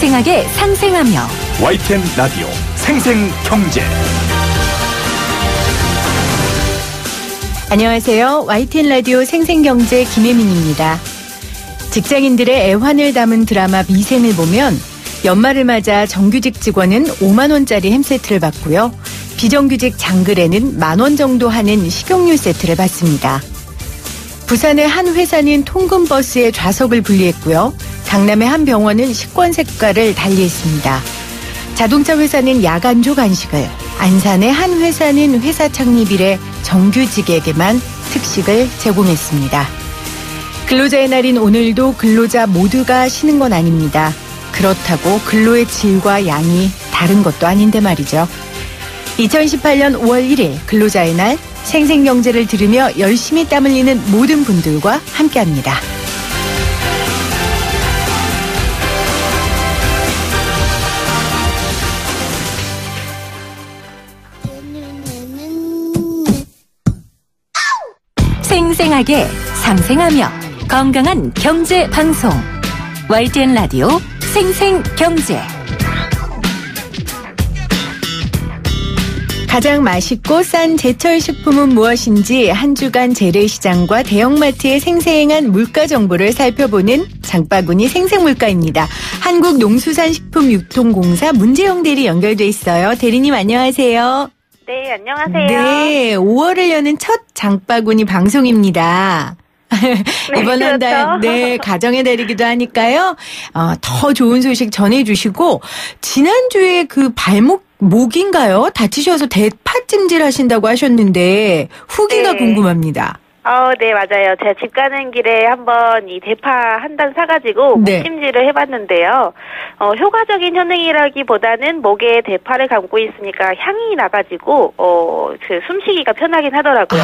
생생하게 상생하며 YTN 라디오 생생경제. 안녕하세요. YTN 라디오 생생경제 김혜민입니다. 직장인들의 애환을 담은 드라마 미생을 보면 연말을 맞아 정규직 직원은 5만 원짜리 햄세트를 받고요. 비정규직 장글에는 10,000원 정도 하는 식용유 세트를 받습니다. 부산의 한 회사는 통근버스에 좌석을 분리했고요. 강남의 한 병원은 식권색깔을 달리했습니다. 자동차 회사는 야간조 간식을, 안산의 한 회사는 회사 창립 이래 정규직에게만 특식을 제공했습니다. 근로자의 날인 오늘도 근로자 모두가 쉬는 건 아닙니다. 그렇다고 근로의 질과 양이 다른 것도 아닌데 말이죠. 2018년 5월 1일 근로자의 날, 생생경제를 들으며 열심히 땀 흘리는 모든 분들과 함께합니다. 생생하게 상생하며 건강한 경제 방송 YTN 라디오 생생경제. 가장 맛있고 싼 제철 식품은 무엇인지 한 주간 재래시장과 대형마트의 생생한 물가 정보를 살펴보는 장바구니 생생물가입니다. 한국농수산식품유통공사 문재영 대리 연결돼 있어요. 대리님 안녕하세요. 네, 안녕하세요. 네, 5월을 여는 첫 장바구니 방송입니다. 네, 이번 한 달, 그렇죠. 네, 가정의 달이기도 하니까요. 더 좋은 소식 전해주시고, 지난주에 그 목인가요? 다치셔서 대파찜질 하신다고 하셨는데, 후기가 네. 궁금합니다. 네, 맞아요. 제가 집 가는 길에 한번 이 대파 한 단 사가지고 네. 목찜질을 해봤는데요. 효과적인 효능이라기보다는 목에 대파를 감고 있으니까 향이 나가지고, 그 숨쉬기가 편하긴 하더라고요.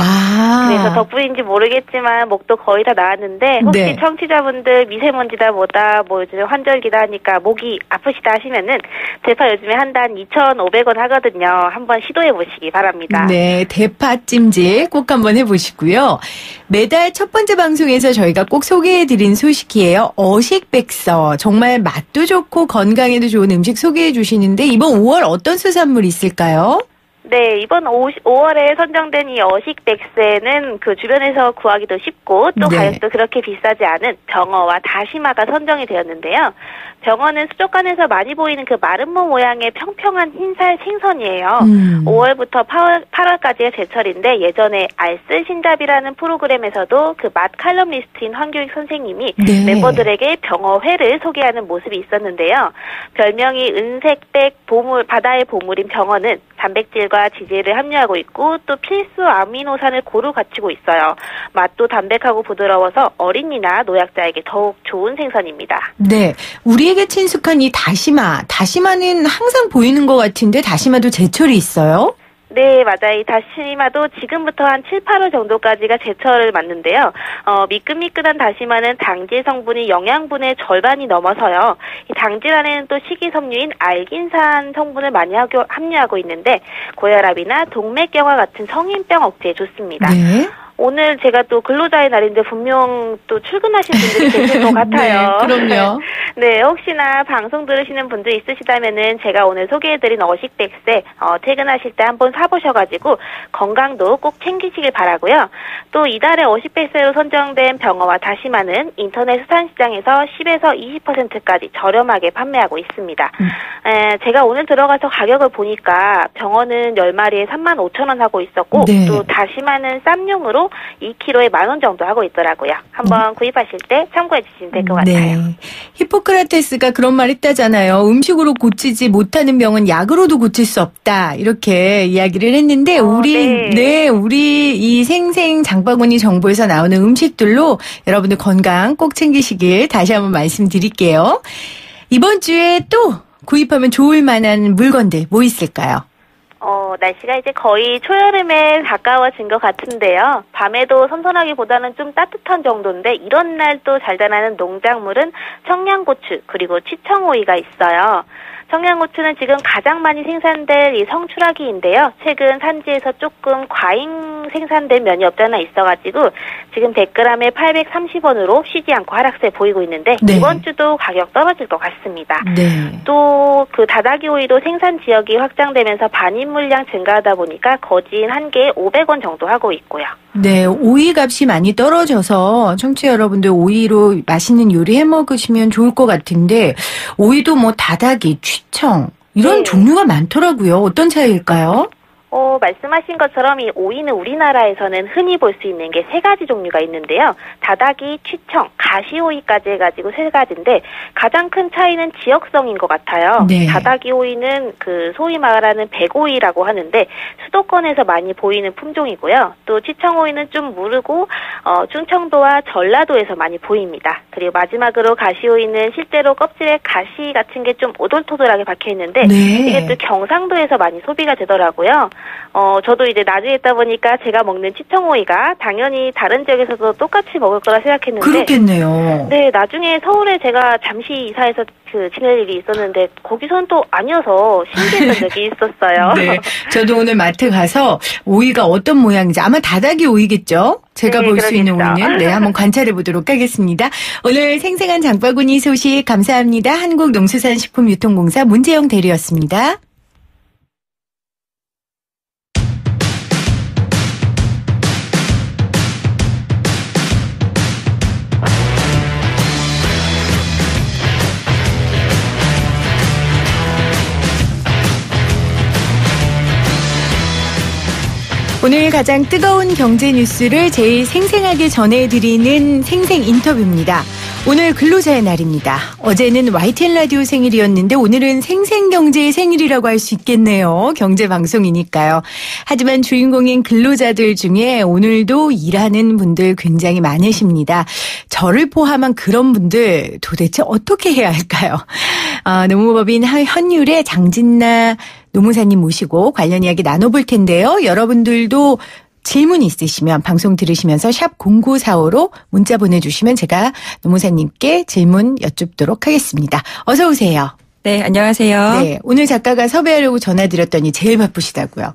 그래서 덕분인지 모르겠지만 목도 거의 다 나았는데, 혹시 네. 청취자분들 미세먼지다 뭐다, 요즘 환절기다 하니까 목이 아프시다 하시면은 대파 요즘에 한 단 2,500원 하거든요. 한번 시도해보시기 바랍니다. 네, 대파찜질 꼭 한번 해보시고요. 매달 첫 번째 방송에서 저희가 꼭 소개해드린 소식이에요. 어식백서. 정말 맛도 좋고 건강에도 좋은 음식 소개해 주시는데 이번 5월 어떤 수산물이 있을까요? 네, 이번 5월에 선정된 이 어식백세는 그 주변에서 구하기도 쉽고 또 네. 가격도 그렇게 비싸지 않은 병어와 다시마가 선정이 되었는데요. 병어는 수족관에서 많이 보이는 그 마름모 모양의 평평한 흰살 생선이에요. 5월부터 8월까지가 제철인데 예전에 알쓸신잡이라는 프로그램에서도 그 맛 칼럼니스트인 황교익 선생님이 네. 멤버들에게 병어회를 소개하는 모습이 있었는데요. 별명이 은색백 바다의 보물인 병어는 단백질과 지질을 함유하고 있고 또 필수 아미노산을 고루 갖추고 있어요. 맛도 담백하고 부드러워서 어린이나 노약자에게 더욱 좋은 생선입니다. 네, 우리에게 친숙한 이 다시마는 항상 보이는 것 같은데 다시마도 제철이 있어요? 네, 맞아요. 이 다시마도 지금부터 한 7, 8월 정도까지가 제철을 맞는데요. 미끈미끈한 다시마는 당질 성분이 영양분의 절반이 넘어서요. 이 당질 안에는 또 식이섬유인 알긴산 성분을 많이 함유하고 있는데 고혈압이나 동맥경화 같은 성인병 억제에 좋습니다. 네. 오늘 제가 또 근로자의 날인데 분명 또 출근하신 분들이 계실 것 같아요. 네, 그럼요. 네, 혹시나 방송 들으시는 분들 있으시다면은 제가 오늘 소개해드린 어식백세 퇴근하실 때 한번 사보셔가지고 건강도 꼭 챙기시길 바라고요. 또 이달의 어식백세로 선정된 병어와 다시마는 인터넷 수산시장에서 10에서 20%까지 저렴하게 판매하고 있습니다. 제가 오늘 들어가서 가격을 보니까 병어는 10마리에 35,000원 하고 있었고 네. 또 다시마는 쌈용으로 2kg에 10,000원 정도 하고 있더라고요. 한번 구입하실 때 참고해 주시면 될 것 같아요. 네. 히포크라테스가 그런 말 했다잖아요. 음식으로 고치지 못하는 병은 약으로도 고칠 수 없다. 이렇게 이야기를 했는데 우리 이 생생 장바구니 정보에서 나오는 음식들로 여러분들 건강 꼭 챙기시길 다시 한번 말씀드릴게요. 이번 주에 또 구입하면 좋을 만한 물건들 뭐 있을까요? 날씨가 이제 거의 초여름에 가까워진 것 같은데요. 밤에도 선선하기보다는 좀 따뜻한 정도인데 이런 날 또 잘 자라는 농작물은 청양고추 그리고 치청오이가 있어요. 청양고추는 지금 가장 많이 생산될 이 성추라기인데요. 최근 산지에서 조금 과잉 생산된 면이 없지 않아 있어가지고 지금 100g에 830원으로 쉬지 않고 하락세 보이고 있는데 네. 이번 주도 가격 떨어질 것 같습니다. 네. 또 그 다다기 오이도 생산 지역이 확장되면서 반입 물량 증가하다 보니까 거진 한 개에 500원 정도 하고 있고요. 네, 오이 값이 많이 떨어져서 청취자 여러분들 오이로 맛있는 요리 해 먹으시면 좋을 것 같은데 오이도 뭐 다다기, 취청 이런 네. 종류가 많더라고요. 어떤 차이일까요? 말씀하신 것처럼 이 오이는 우리나라에서는 흔히 볼 수 있는 게 세 가지 종류가 있는데요. 다다기, 취청, 가시오이까지 해가지고 세 가지인데 가장 큰 차이는 지역성인 것 같아요. 네. 다다기 오이는 그 소위 말하는 백오이라고 하는데 수도권에서 많이 보이는 품종이고요. 또 취청 오이는 좀 무르고 충청도와 전라도에서 많이 보입니다. 그리고 마지막으로 가시오이는 실제로 껍질에 가시 같은 게 좀 오돌토돌하게 박혀 있는데 네. 이게 또 경상도에서 많이 소비가 되더라고요. 저도 이제 나중에 있다 보니까 제가 먹는 치청오이가 당연히 다른 지역에서도 똑같이 먹을 거라 생각했는데. 그렇겠네요. 네, 나중에 서울에 제가 잠시 이사해서 지낼 일이 있었는데 거기선 또 아니어서 신기했던 적이 있었어요. 네, 저도 오늘 마트 가서 오이가 어떤 모양인지 아마 다다기 오이겠죠? 제가 네, 볼 수 있는 그러겠죠. 오이는 네, 한번 관찰해 보도록 하겠습니다. 오늘 생생한 장바구니 소식 감사합니다. 한국농수산식품유통공사 문재영 대리였습니다. 오늘 가장 뜨거운 경제 뉴스를 제일 생생하게 전해드리는 생생 인터뷰입니다. 오늘 근로자의 날입니다. 어제는 YTN 라디오 생일이었는데 오늘은 생생경제의 생일이라고 할 수 있겠네요. 경제방송이니까요. 하지만 주인공인 근로자들 중에 오늘도 일하는 분들 굉장히 많으십니다. 저를 포함한 그런 분들 도대체 어떻게 해야 할까요? 노무법인 헌율의 장진나 노무사님 모시고 관련 이야기 나눠볼 텐데요. 여러분들도 질문 있으시면 방송 들으시면서 샵 0945로 문자 보내주시면 제가 노무사님께 질문 여쭙도록 하겠습니다. 어서 오세요. 네, 안녕하세요. 네, 오늘 작가가 섭외하려고 전화드렸더니 제일 바쁘시다고요.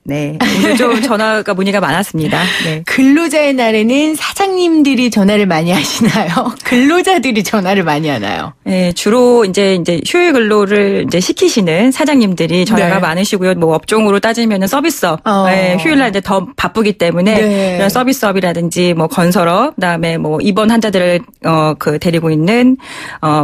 네, 오늘 좀 전화가 문의가 많았습니다. 네. 근로자의 날에는 사장님들이 전화를 많이 하시나요? 근로자들이 전화를 많이 하나요? 네, 주로 이제 휴일 근로를 이제 시키시는 사장님들이 전화가 네. 많으시고요. 뭐 업종으로 따지면은 서비스업, 네, 휴일날 이제 더 바쁘기 때문에 네. 이런 서비스업이라든지 뭐 건설업, 그다음에 뭐 입원 환자들을 데리고 있는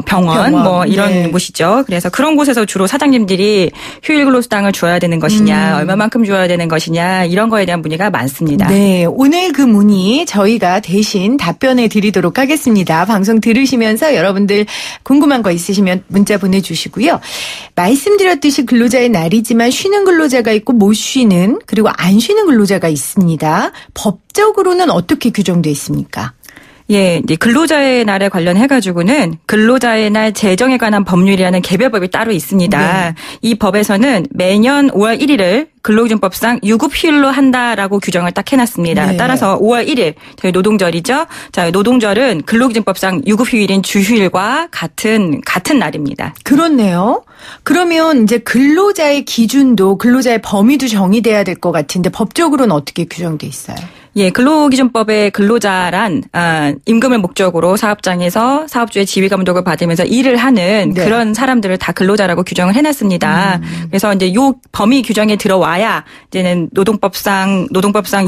병원 뭐 이런 네. 곳이죠. 그래서 그런 곳에서 주로 사장님들이 휴일 근로수당을 줘야 되는 것이냐, 얼마만큼 줘야 되는 것이냐 이런 거에 대한 문의가 많습니다. 네, 오늘 그 문의 저희가 대신 답변해 드리도록 하겠습니다. 방송 들으시면서 여러분들 궁금한 거 있으시면 문자 보내주시고요. 말씀드렸듯이 근로자의 날이지만 쉬는 근로자가 있고 못 쉬는 그리고 안 쉬는 근로자가 있습니다. 법적으로는 어떻게 규정돼 있습니까? 예, 이제 근로자의 날에 관련해가지고는 근로자의 날 제정에 관한 법률이라는 개별법이 따로 있습니다. 네. 이 법에서는 매년 5월 1일을 근로기준법상 유급휴일로 한다라고 규정을 딱 해놨습니다. 네. 따라서 5월 1일 저희 노동절이죠. 자, 노동절은 근로기준법상 유급휴일인 주휴일과 같은 날입니다. 그렇네요. 그러면 이제 근로자의 기준도 근로자의 범위도 정의돼야 될 것 같은데 법적으로는 어떻게 규정돼 있어요? 예, 근로기준법의 근로자란 임금을 목적으로 사업장에서 사업주의 지휘감독을 받으면서 일을 하는 네. 그런 사람들을 다 근로자라고 규정을 해놨습니다. 그래서 이제 요 범위 규정에 들어와야 이제는 노동법상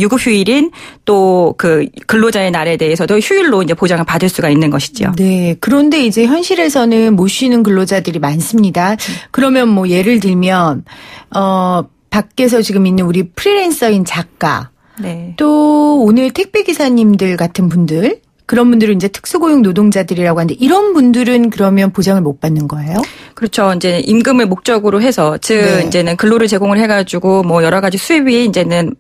유급휴일인 또 그 근로자의 날에 대해서도 휴일로 이제 보장을 받을 수가 있는 것이죠. 네. 그런데 이제 현실에서는 못 쉬는 근로자들이 많습니다. 그러면 뭐 예를 들면 밖에서 지금 있는 우리 프리랜서인 작가 네. 또 오늘 택배기사님들 같은 분들 그런 분들은 이제 특수고용 노동자들이라고 하는데 이런 분들은 그러면 보장을 못 받는 거예요? 그렇죠. 이제 임금을 목적으로 해서 즉 네. 이제는 근로를 제공을 해가지고 뭐 여러 가지 수입을 이제는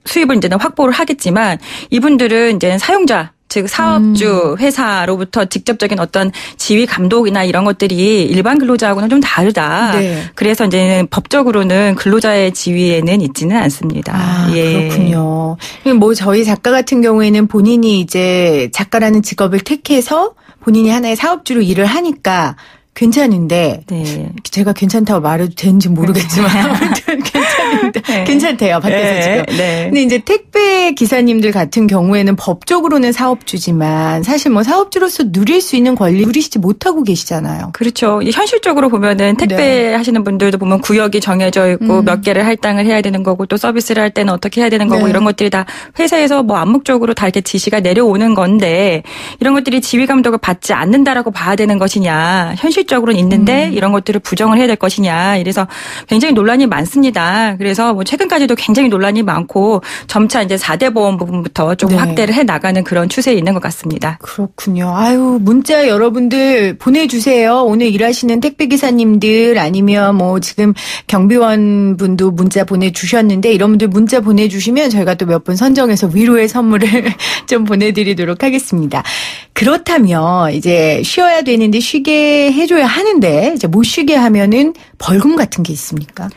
확보를 하겠지만 이분들은 이제는 사용자 즉 사업주, 회사로부터 직접적인 어떤 지휘 감독이나 이런 것들이 일반 근로자하고는 좀 다르다. 네. 그래서 이제 법적으로는 근로자의 지위에는 있지는 않습니다. 아, 예. 그렇군요. 뭐 저희 작가 같은 경우에는 본인이 이제 작가라는 직업을 택해서 본인이 하나의 사업주로 일을 하니까 괜찮은데 네. 제가 괜찮다고 말해도 되는지 모르겠지만 아무튼 괜찮은데 네. 괜찮대요 밖에서 네. 지금. 네. 근데 이제 택배 기사님들 같은 경우에는 법적으로는 사업주지만 사실 뭐 사업주로서 누릴 수 있는 권리 누리시지 못하고 계시잖아요. 그렇죠. 현실적으로 보면은 택배 네. 하시는 분들도 보면 구역이 정해져 있고 몇 개를 할당을 해야 되는 거고 또 서비스를 할 때는 어떻게 해야 되는 거고 네. 이런 것들이 다 회사에서 뭐 암묵적으로 다 이렇게 지시가 내려오는 건데 이런 것들이 지휘 감독을 받지 않는다라고 봐야 되는 것이냐 현실적으로는 있는데 이런 것들을 부정을 해야 될 것이냐 이래서 굉장히 논란이 많습니다. 그래서 뭐 최근까지도 굉장히 논란이 많고 점차 이제 4대 보험 부분부터 조금 네. 확대를 해 나가는 그런 추세에 있는 것 같습니다. 그렇군요. 아유, 문자 여러분들 보내주세요. 오늘 일하시는 택배기사님들 아니면 뭐 지금 경비원 분도 문자 보내주셨는데 이런 분들 문자 보내주시면 저희가 또 몇 분 선정해서 위로의 선물을 좀 보내드리도록 하겠습니다. 그렇다면 이제 쉬어야 되는데 쉬게 해줘야 하는데 이제 못 쉬게 하면은 벌금 같은 게 있습니까?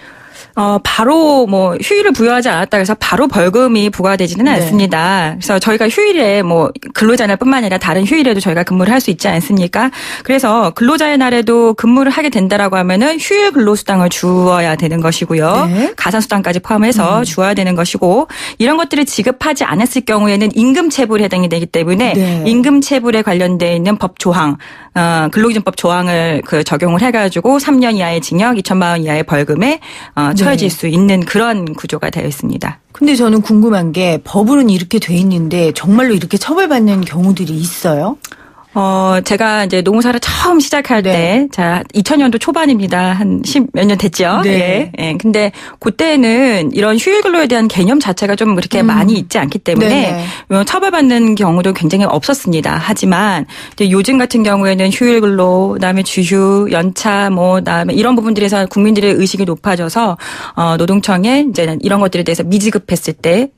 바로 뭐 휴일을 부여하지 않았다 해서 바로 벌금이 부과되지는 네. 않습니다. 그래서 저희가 휴일에 뭐 근로자 날뿐만 아니라 다른 휴일에도 저희가 근무를 할 수 있지 않습니까? 그래서 근로자의 날에도 근무를 하게 된다라고 하면은 휴일 근로수당을 주어야 되는 것이고요. 네. 가산수당까지 포함해서 주어야 되는 것이고 이런 것들을 지급하지 않았을 경우에는 임금체불에 해당이 되기 때문에 네. 임금체불에 관련돼 있는 법 조항, 근로기준법 조항을 적용을 해가지고 3년 이하의 징역, 2천만 원 이하의 벌금에 처해질 수 있는 그런 구조가 되어 있습니다. 근데 저는 궁금한 게 법으로는 이렇게 돼 있는데 정말로 이렇게 처벌받는 경우들이 있어요? 제가 이제 노무사를 처음 시작할 때, 자, 2000년도 초반입니다. 한 10몇 년 됐죠. 네. 예. 예. 근데 그때는 이런 휴일 근로에 대한 개념 자체가 좀 그렇게 많이 있지 않기 때문에 처벌받는 경우도 굉장히 없었습니다. 하지만 이제 요즘 같은 경우에는 휴일 근로, 그다음에 주휴, 연차, 그다음에 이런 부분들에서 국민들의 의식이 높아져서 노동청에 이제 이런 것들에 대해서 미지급했을 때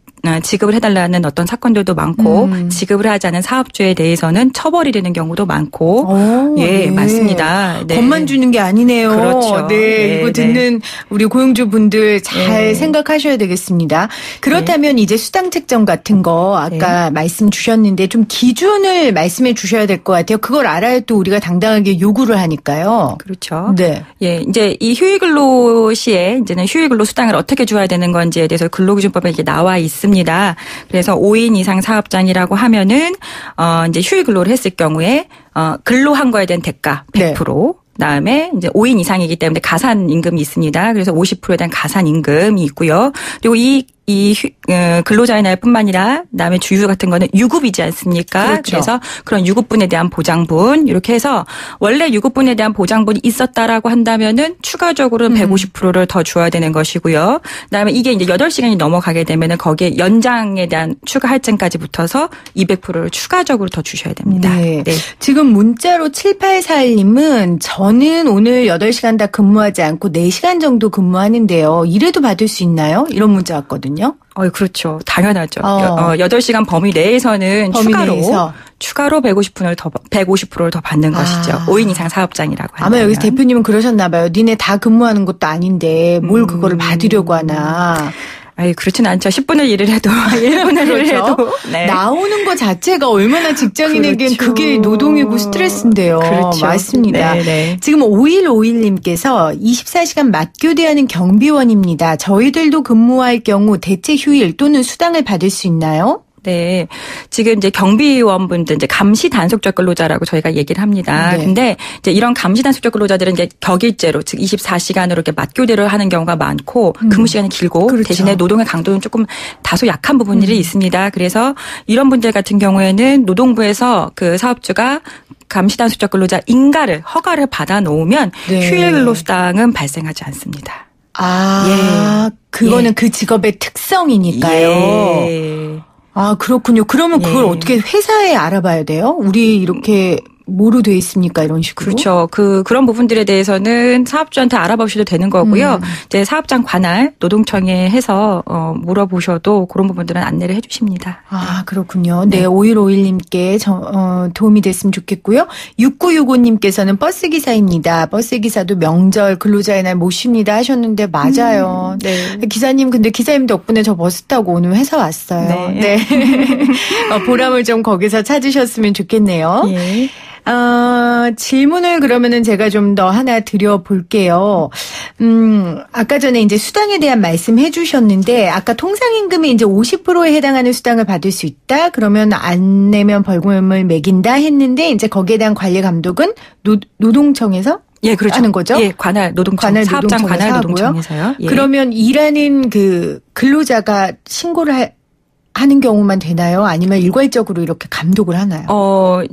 지급을 해달라는 어떤 사건들도 많고 지급을 하지 않은 사업주에 대해서는 처벌이 되는 경우도 많고 예, 맞습니다. 네. 법만 주는 게 아니네요. 그렇죠. 네, 네, 이거 듣는 우리 고용주분들 잘 생각하셔야 되겠습니다. 그렇다면 이제 수당 책정 같은 거 아까 말씀 주셨는데 좀 기준을 말씀해 주셔야 될 것 같아요. 그걸 알아야 또 우리가 당당하게 요구를 하니까요. 그렇죠. 네. 예, 이제 이 휴일 근로 시에 이제는 휴일 근로 수당을 어떻게 줘야 되는 건지에 대해서 근로기준법에 이게 나와 있습니다. 그래서 5인 이상 사업장이라고 하면은 이제 휴일 근로를 했을 경우에 근로한 거에 대한 대가 100%. 그다음에 이제 5인 이상이기 때문에 가산 임금이 있습니다. 그래서 50%에 대한 가산 임금이 있고요. 그리고 이 근로자의 날뿐만 아니라 그다음에 주휴 같은 거는 유급이지 않습니까? 그렇죠. 그래서 그런 유급분에 대한 보장분 이렇게 해서 원래 유급분에 대한 보장분이 있었다라고 한다면은 추가적으로 150%를 더 줘야 되는 것이고요. 그다음에 이게 이제 8시간이 넘어가게 되면은 거기에 연장에 대한 추가 할증까지 붙어서 200%를 추가적으로 더 주셔야 됩니다. 네. 네. 지금 문자로 7841님은 저는 오늘 8시간 다 근무하지 않고 4시간 정도 근무하는데요. 이래도 받을 수 있나요? 이런 문자 왔거든요. 그렇죠. 당연하죠. 8시간 범위 내에서는 추가로 150%를 더 받는 것이죠. 5인 이상 사업장이라고 한다면. 아마 여기서 대표님은 그러셨나 봐요. 니네 다 근무하는 것도 아닌데 뭘 그거를 받으려고 하나. 그렇진 않죠. 10분을 일을 해도 1분을 일을 해도 네. 나오는 것 자체가 얼마나 직장인에겐 그렇죠. 그게 노동이고 스트레스인데요. 그렇죠. 맞습니다. 네네. 지금 5151님께서 24시간 맞교대하는 경비원입니다. 저희들도 근무할 경우 대체 휴일 또는 수당을 받을 수 있나요? 네. 지금 이제 경비원분들 이제 감시 단속적 근로자라고 저희가 얘기를 합니다. 네. 근데 이제 이런 감시 단속적 근로자들은 이제 격일제로 즉 24시간으로 이렇게 맞교대를 하는 경우가 많고 근무 시간이 길고 그렇죠. 대신에 노동의 강도는 조금 다소 약한 부분들이 있습니다. 그래서 이런 분들 같은 경우에는 노동부에서 그 사업주가 감시 단속적 근로자 허가를 받아 놓으면 휴일 근로 수당은 발생하지 않습니다. 그거는 그 직업의 특성이니까요. 그렇군요. 그러면 그걸 어떻게 회사에 알아봐야 돼요? 우리 이렇게 뭐로 돼 있습니까? 이런 식으로. 그렇죠. 그런 부분들에 대해서는 사업주한테 알아보셔도 되는 거고요. 이제 사업장 관할 노동청에 해서 물어보셔도 그런 부분들은 안내를 해 주십니다. 아, 그렇군요. 네, 5151님께 도움이 됐으면 좋겠고요. 6965님께서는 버스기사입니다. 버스기사도 명절 근로자의 날 못 쉽니다 하셨는데 맞아요. 네. 기사님, 근데 기사님 덕분에 저 버스 타고 오늘 회사 왔어요. 네. 보람을 좀 거기서 찾으셨으면 좋겠네요. 예. 질문을 그러면은 제가 좀 더 하나 드려볼게요. 아까 전에 이제 수당에 대한 말씀 해주셨는데, 아까 통상임금이 이제 50%에 해당하는 수당을 받을 수 있다? 그러면 안 내면 벌금을 매긴다 했는데, 이제 거기에 대한 관리 감독은 노동청에서? 예, 그렇죠. 하는 거죠? 예, 관할 노동청, 사업장 관할 노동청에서요. 예. 그러면 일하는 그 근로자가 신고를 하는 경우만 되나요? 아니면 일괄적으로 이렇게 감독을 하나요?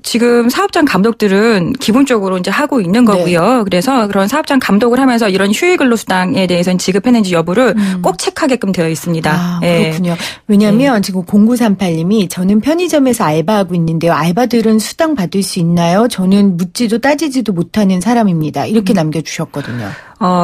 지금 사업장 감독들은 기본적으로 이제 하고 있는 거고요. 네. 그래서 그런 사업장 감독을 하면서 이런 휴일 근로수당에 대해서는 지급했는지 여부를 꼭 체크하게끔 되어 있습니다. 아, 예. 그렇군요. 왜냐하면 지금 0938님이 저는 편의점에서 알바하고 있는데요. 알바들은 수당 받을 수 있나요? 저는 묻지도 따지지도 못하는 사람입니다. 이렇게 남겨주셨거든요.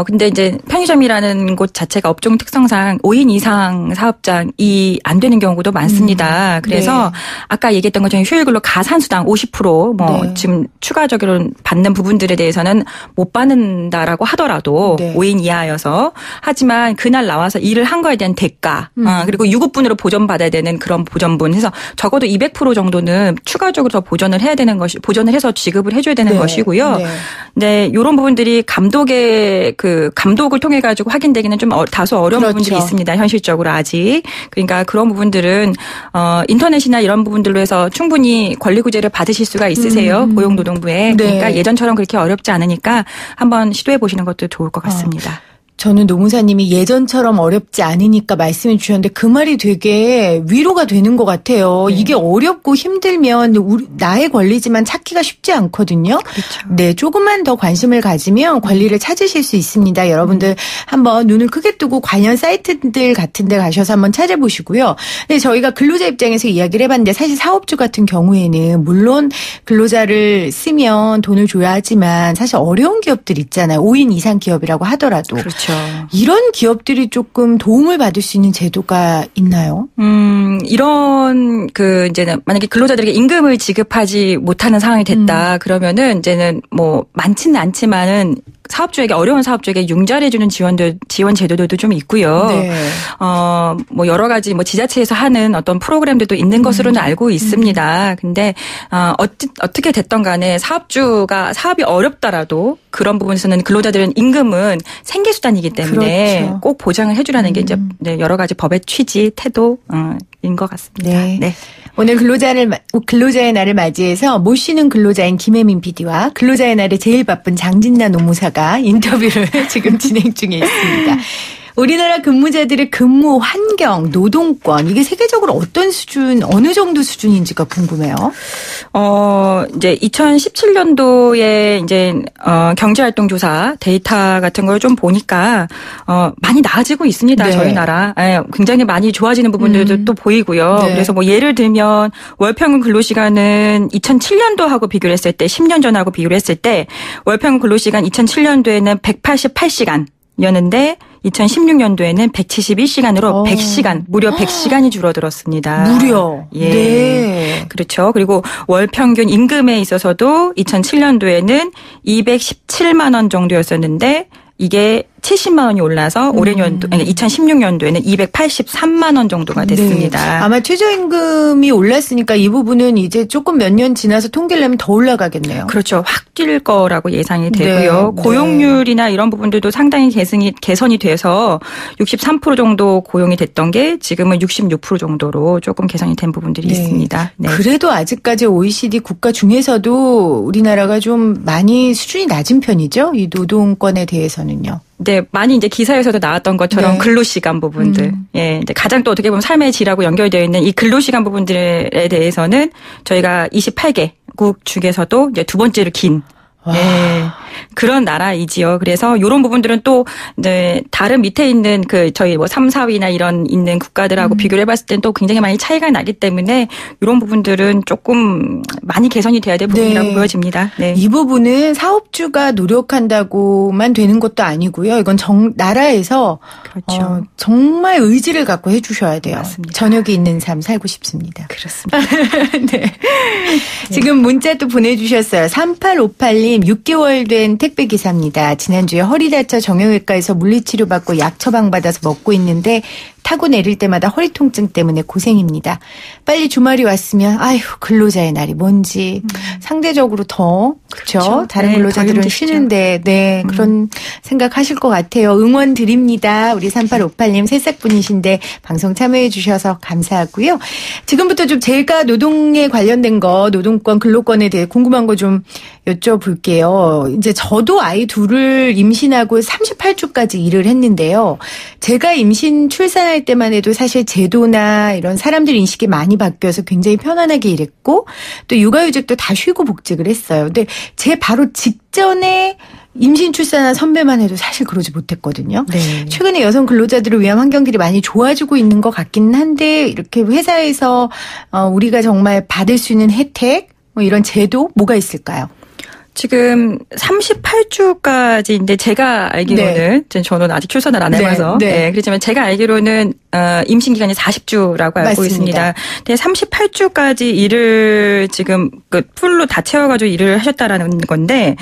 근데 이제 편의점이라는 곳 자체가 업종 특성상 5인 이상 사업장이 안 되는 경우도 많습니다. 그래서 네. 아까 얘기했던 것처럼 휴일근로 가산수당 50% 네. 지금 추가적으로 받는 부분들에 대해서는 못 받는다라고 하더라도 네. 5인 이하여서 하지만 그날 나와서 일을 한 거에 대한 대가 그리고 유급분으로 보전받아야 되는 그런 보전분 해서 적어도 200% 정도는 추가적으로 더 보전을 해야 되는 것이 보전을 해서 지급을 해줘야 되는 네. 것이고요. 네. 네, 이런 부분들이 감독을 통해 가지고 확인되기는 좀 다소 어려운 그렇죠. 부분들이 있습니다. 현실적으로 아직. 그러니까 그런 부분들은 인터넷이나 이런 부분들로 해서 충분히 권리구제를 받으실 수가 있으세요. 고용노동부에. 네. 그러니까 예전처럼 그렇게 어렵지 않으니까 한번 시도해 보시는 것도 좋을 것 같습니다. 저는 노무사님이 예전처럼 어렵지 않으니까 말씀해 주셨는데 그 말이 되게 위로가 되는 것 같아요. 네. 이게 어렵고 힘들면 나의 권리지만 찾기가 쉽지 않거든요. 그렇죠. 네, 조금만 더 관심을 가지면 권리를 찾으실 수 있습니다. 여러분들 한번 눈을 크게 뜨고 관련 사이트들 같은 데 가셔서 한번 찾아보시고요. 근데 저희가 근로자 입장에서 이야기를 해봤는데 사실 사업주 같은 경우에는 물론 근로자를 쓰면 돈을 줘야 하지만 사실 어려운 기업들 있잖아요. 5인 이상 기업이라고 하더라도. 그렇죠. 이런 기업들이 조금 도움을 받을 수 있는 제도가 있나요? 이런 이제는 만약에 근로자들에게 임금을 지급하지 못하는 상황이 됐다. 그러면은 이제는 뭐 많지는 않지만은 사업주에게 어려운 사업주에게 융자해주는 지원 제도들도 좀 있고요. 네. 뭐 여러 가지 뭐 지자체에서 하는 어떤 프로그램들도 있는 것으로는 알고 있습니다. 근데 어떻게 됐던 간에 사업이 어렵더라도 그런 부분에서는 근로자들은 임금은 생계수단이기 때문에 그렇죠. 꼭 보장을 해주라는 게 이제 여러 가지 법의 취지, 태도인 것 같습니다. 네. 네. 오늘 근로자의 날을 맞이해서 못 쉬는 근로자인 김혜민 PD와 근로자의 날에 제일 바쁜 장진나 노무사가 인터뷰를 지금 진행 중에 있습니다. 우리나라 근무자들의 근무 환경, 노동권 이게 세계적으로 어느 정도 수준인지가 궁금해요. 이제 2017년도에 이제 경제활동 조사 데이터 같은 걸 좀 보니까 많이 나아지고 있습니다. 네. 저희 나라. 굉장히 많이 좋아지는 부분들도 또 보이고요. 네. 그래서 뭐 예를 들면 월평균 근로시간은 2007년도하고 비교를 했을 때 10년 전하고 비교를 했을 때 월평균 근로시간 2007년도에는 188시간이었는데 2016년도에는 171시간으로 100시간, 무려 100시간이 줄어들었습니다. 무려. 예. 네. 그렇죠. 그리고 월 평균 임금에 있어서도 2007년도에는 217만 원 정도였었는데 이게 70만 원이 올라서 올해 2016년도에는 283만 원 정도가 됐습니다. 네. 아마 최저임금이 올랐으니까 이 부분은 이제 조금 몇 년 지나서 통계를 내면 더 올라가겠네요. 그렇죠. 확 뛸 거라고 예상이 되고요. 네. 고용률이나 이런 부분들도 상당히 개선이 돼서 63% 정도 고용이 됐던 게 지금은 66% 정도로 조금 개선이 된 부분들이 네. 있습니다. 네. 그래도 아직까지 OECD 국가 중에서도 우리나라가 좀 많이 수준이 낮은 편이죠. 이 노동권에 대해서는요. 네, 많이 이제 기사에서도 나왔던 것처럼 네. 근로시간 부분들. 예, 이제 가장 또 어떻게 보면 삶의 질하고 연결되어 있는 이 근로시간 부분들에 대해서는 저희가 28개국 중에서도 이제 두 번째로 긴 예. 그런 나라이지요. 그래서 이런 부분들은 또 이제 다른 밑에 있는 저희 3, 4위나 이런 있는 국가들하고 비교를 해봤을 땐 또 굉장히 많이 차이가 나기 때문에 이런 부분들은 조금 많이 개선이 돼야 될 부분이라고 보여집니다. 네. 이 부분은 사업주가 노력한다고만 되는 것도 아니고요. 이건 나라에서 그렇죠. 정말 의지를 갖고 해주셔야 돼요. 맞습니다. 저녁에 있는 삶 살고 싶습니다. 그렇습니다. 네. 지금 문자 또 보내주셨어요. 3858님 6개월 된 택배기사입니다. 지난주에 허리 다쳐 정형외과에서 물리치료 받고 약 처방받아서 먹고 있는데 타고 내릴 때마다 허리 통증 때문에 고생입니다. 빨리 주말이 왔으면 아휴 근로자의 날이 뭔지 상대적으로 더 그렇죠. 다른 네, 근로자들은 쉬는데 네 그런 생각하실 것 같아요. 응원 드립니다. 우리 3858님 새싹분이신데 방송 참여해 주셔서 감사하고요. 지금부터 좀 제가 노동에 관련된 거 노동권 근로권에 대해 궁금한 거 좀 여쭤볼게요. 이제 저도 아이 둘을 임신하고 38주까지 일을 했는데요. 제가 임신 출산할 때만 해도 사실 제도나 이런 사람들 인식이 많이 바뀌어서 굉장히 편안하게 일했고 또 육아휴직도 다 쉬고 복직을 했어요. 근데 제 바로 직전에 임신 출산한 선배만 해도 사실 그러지 못했거든요. 네. 최근에 여성 근로자들을 위한 환경들이 많이 좋아지고 있는 것 같기는 한데 이렇게 회사에서 우리가 정말 받을 수 있는 혜택 이런 제도 뭐가 있을까요? 지금 38주까지인데 제가 알기로는 저는 아직 출산을 안 해봐서 그렇지만 제가 알기로는 임신 기간이 40주라고 알고 맞습니다. 있습니다. 근데 38주까지 일을 지금 풀로 다 채워가지고 일을 하셨다라는 건데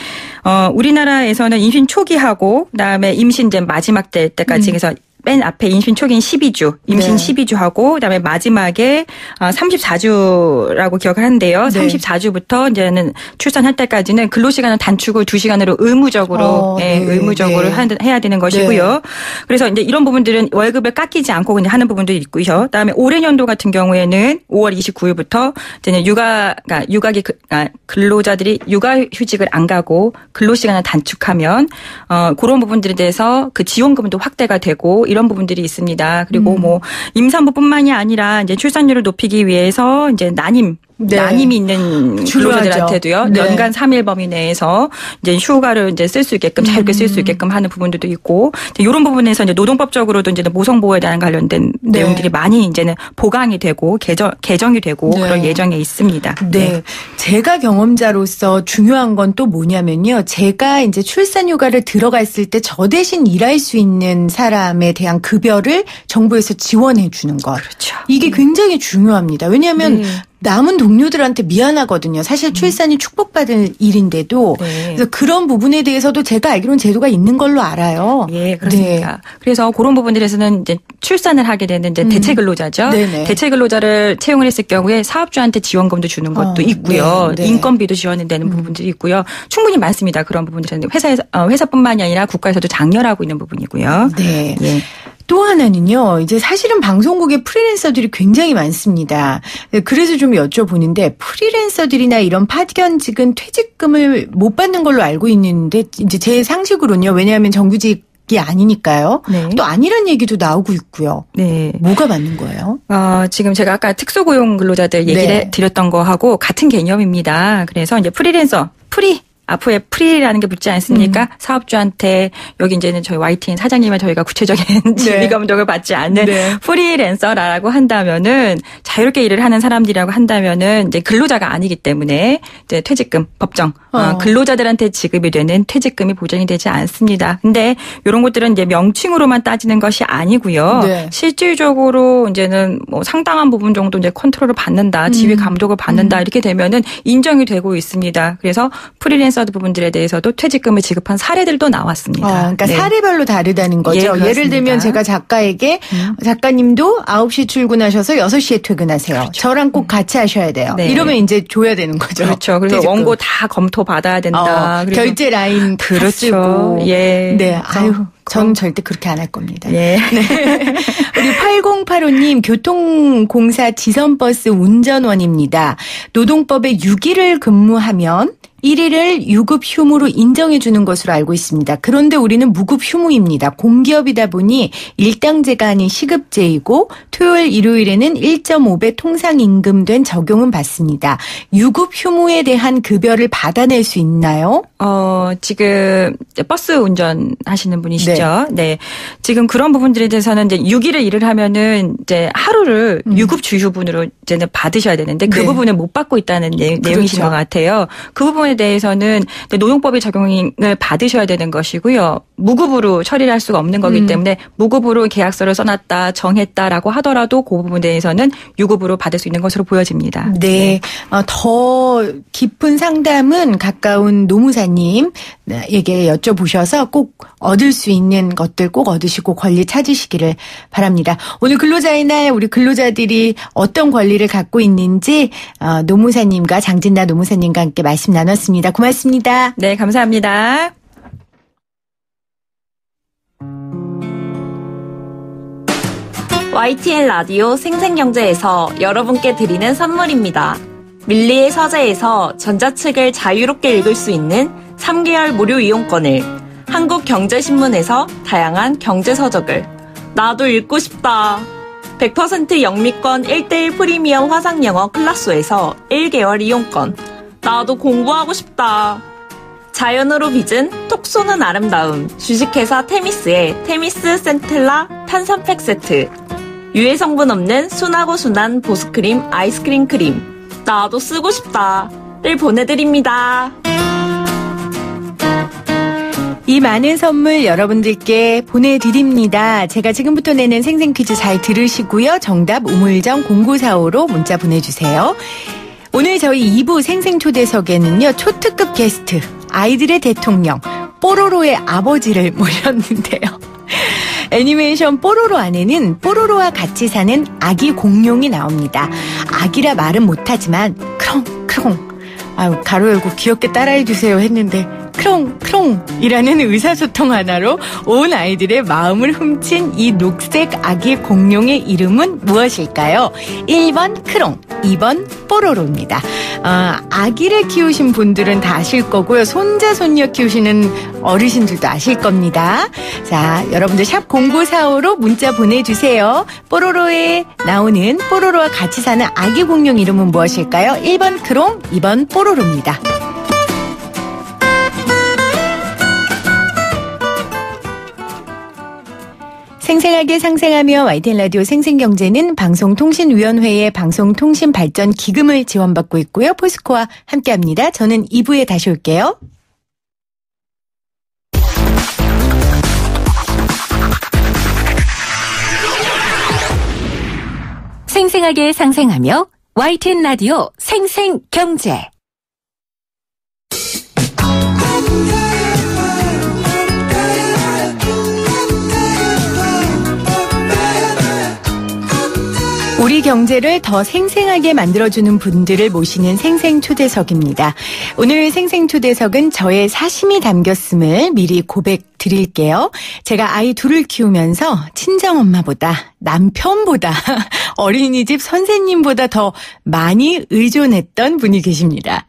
우리나라에서는 임신 초기하고 그다음에 임신 이제 마지막 될 때까지 해서 맨 앞에 임신 초기인 12주, 임신 12주하고 그다음에 마지막에 34주라고 기억을 하는데요. 34주부터 이제는 출산할 때까지는 근로시간을 단축을 2시간으로 의무적으로 의무적으로 해야 되는 것이고요. 그래서 이제 이런 부분들은 월급을 깎이지 않고 그냥 하는 부분도 있고요. 그다음에 올해 연도 같은 경우에는 5월 29일부터 이제는 근로자들이 육아휴직을 안 가고 근로시간을 단축하면 그런 부분들에 대해서 그 지원금도 확대가 되고 이런 부분들이 있습니다. 그리고 뭐 임산부뿐만이 아니라 이제 출산율을 높이기 위해서 이제 난임이 있는 근로자들한테도요. 연간 3일 범위 내에서 이제 휴가를 이제 쓸 수 있게끔 자유롭게 쓸 수 있게끔 하는 부분들도 있고 이런 부분에서 이제 노동법적으로도 이제 모성보호에 대한 관련된 내용들이 많이 이제는 보강이 되고 개정이 되고 그럴 예정에 있습니다. 네. 제가 경험자로서 중요한 건 또 뭐냐면요. 제가 이제 출산휴가를 들어갔을 때 저 대신 일할 수 있는 사람에 대한 급여를 정부에서 지원해 주는 것. 그렇죠. 이게 굉장히 중요합니다. 왜냐하면 남은 동료들한테 미안하거든요. 사실 출산이 축복받은 일인데도 그래서 그런 부분에 대해서도 제가 알기로는 제도가 있는 걸로 알아요. 예, 그렇습니다. 그래서 그런 부분들에서는 이제 출산을 하게 되는 이제 대체 근로자죠. 대체 근로자를 채용을 했을 경우에 사업주한테 지원금도 주는 것도 있고요. 인건비도 지원이 되는 부분들이 있고요. 충분히 많습니다. 그런 부분들은 회사뿐만이 아니라 국가에서도 장려하고 있는 부분이고요. 네. 또 하나는요. 이제 사실은 방송국에 프리랜서들이 굉장히 많습니다. 그래서 좀 여쭤보는데 프리랜서들이나 이런 파견직은 퇴직금을 못 받는 걸로 알고 있는데 이제 제 상식으로는요. 왜냐하면 정규직이 아니니까요. 또 아니란 얘기도 나오고 있고요. 뭐가 맞는 거예요? 지금 제가 아까 특수고용 근로자들 얘기를 드렸던 거하고 같은 개념입니다. 그래서 이제 앞으로의 프리라는 게 붙지 않습니까? 사업주한테 여기 이제는 저희 YTN 사장님의 저희가 구체적인 지위 감독을 받지 않는 프리랜서라고 한다면은 자유롭게 일을 하는 사람들이라고 한다면은 이제 근로자가 아니기 때문에 이제 퇴직금 법정 근로자들한테 지급이 되는 퇴직금이 보장이 되지 않습니다. 근데 이런 것들은 이제 명칭으로만 따지는 것이 아니고요. 실질적으로 이제는 뭐 상당한 부분 정도 이제 컨트롤을 받는다, 지위 감독을 받는다 이렇게 되면은 인정이 되고 있습니다. 그래서 프리랜서 부분들에 대해서도 퇴직금을 지급한 사례들도 나왔습니다. 그러니까 사례별로 다르다는 거죠. 예를 들면 제가 작가에게 작가님도 9시 출근하셔서 6시에 퇴근하세요. 저랑 꼭 같이 하셔야 돼요. 이러면 이제 줘야 되는 거죠. 그렇죠. 그래서 퇴직금. 원고 다 검토 받아야 된다. 결제 라인 다 쓰고. 아유. 전 절대 그렇게 안 할 겁니다. 우리 8085님 교통공사 지선버스 운전원입니다. 노동법에 6일을 근무하면 1위를 유급 휴무로 인정해 주는 것으로 알고 있습니다. 그런데 우리는 무급 휴무입니다. 공기업이다 보니 일당제가 아닌 시급제이고 토요일, 일요일에는 1.5배 통상임금된 적용은 받습니다. 유급 휴무에 대한 급여를 받아낼 수 있나요? 지금 버스 운전하시는 분이시죠? 네. 지금 그런 부분들에 대해서는 이제 6일을 일을 하면은 이제 하루를 유급 주휴분으로 이제는 받으셔야 되는데 그 네. 부분을 못 받고 있다는 내용이신 것 같아요. 그 부분에 대해서는 노동법의 적용을 받으셔야 되는 것이고요. 무급으로 처리를 할 수가 없는 거기 때문에 무급으로 계약서를 써놨다, 정했다라고 하더라도 그 부분에 대해서는 유급으로 받을 수 있는 것으로 보여집니다. 네. 더 깊은 상담은 가까운 노무사님에게 여쭤보셔서 꼭 얻을 수 있는 것들 꼭 얻으시고 권리 찾으시기를 바랍니다. 오늘 근로자의 날 우리 근로자들이 어떤 권리를 갖고 있는지 노무사님과 장진나 노무사님과 함께 말씀 나눴습니다. 고맙습니다. 네, 감사합니다. YTN 라디오 생생경제에서 여러분께 드리는 선물입니다. 밀리의 서재에서 전자책을 자유롭게 읽을 수 있는 3개월 무료 이용권을, 한국경제신문에서 다양한 경제서적을, 나도 읽고 싶다. 100% 영미권 1:1 프리미엄 화상영어 클라소에서 1개월 이용권, 나도 공부하고 싶다. 자연으로 빚은 톡 쏘는 아름다움, 주식회사 테미스의 테미스 센텔라 탄산팩 세트, 유해 성분 없는 순하고 순한 보습크림 아이스크림 크림, 나도 쓰고 싶다를 보내드립니다. 이 많은 선물 여러분들께 보내드립니다. 제가 지금부터 내는 생생 퀴즈 잘 들으시고요. 정답 우물정 0945로 문자 보내주세요. 오늘 저희 2부 생생초대석에는요. 초특급 게스트 아이들의 대통령 뽀로로의 아버지를 모셨는데요. 애니메이션 뽀로로 안에는 뽀로로와 같이 사는 아기 공룡이 나옵니다. 아기라 말은 못하지만 크롱크롱, 가로 열고 귀엽게 따라해주세요 했는데 크롱크롱이라는 의사소통 하나로 온 아이들의 마음을 훔친 이 녹색 아기 공룡의 이름은 무엇일까요? 1번 크롱, 2번 뽀로로입니다. 아기를 키우신 분들은 다 아실 거고요. 손자, 손녀 키우시는 어르신들도 아실 겁니다. 자, 여러분들 샵 0945로 문자 보내주세요. 뽀로로에 나오는 뽀로로와 같이 사는 아기 공룡 이름은 무엇일까요? 1번 크롱, 2번 뽀로로입니다. 생생하게 상생하며 YTN 라디오 생생경제는 방송통신위원회의 방송통신발전 기금을 지원받고 있고요. 포스코와 함께합니다. 저는 2부에 다시 올게요. 생생하게 상생하며 YTN 라디오 생생경제. 우리 경제를 더 생생하게 만들어주는 분들을 모시는 생생초대석입니다. 오늘 생생초대석은 저의 사심이 담겼음을 미리 고백 드릴게요. 제가 아이 둘을 키우면서 친정엄마보다 남편보다 어린이집 선생님보다 더 많이 의존했던 분이 계십니다.